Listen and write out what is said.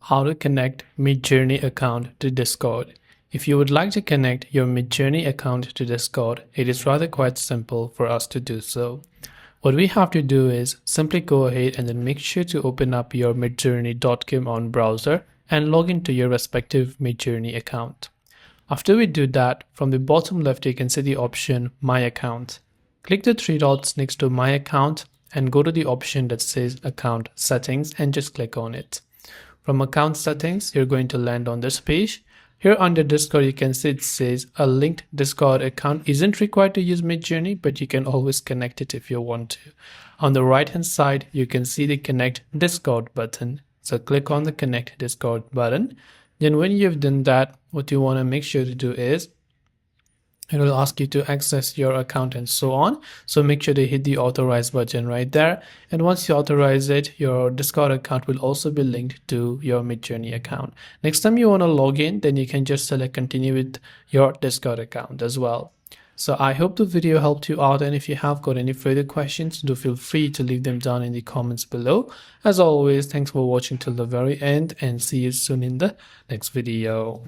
how to connect MidJourney account to Discord. If you would like to connect your MidJourney account to Discord, it is rather quite simple for us to do so. What we have to do is simply go ahead and then make sure to open up your midjourney.com on browser and log into your respective MidJourney account. After we do that, from the bottom left you can see the option My Account. Click the three dots next to My Account and go to the option that says Account Settings and just click on it. From Account Settings, you're going to land on this page. Here under Discord, you can see it says a linked Discord account isn't required to use MidJourney, but you can always connect it if you want to. On the right hand side, you can see the Connect Discord button. So click on the Connect Discord button. Then when you've done that, what you want to make sure to do is it will ask you to access your account and so on. So make sure to hit the authorize button right there. And once you authorize it, your Discord account will also be linked to your MidJourney account. Next time you want to log in, then you can just select continue with your Discord account as well. So I hope the video helped you out, and if you have got any further questions, do feel free to leave them down in the comments below. As always, thanks for watching till the very end and see you soon in the next video.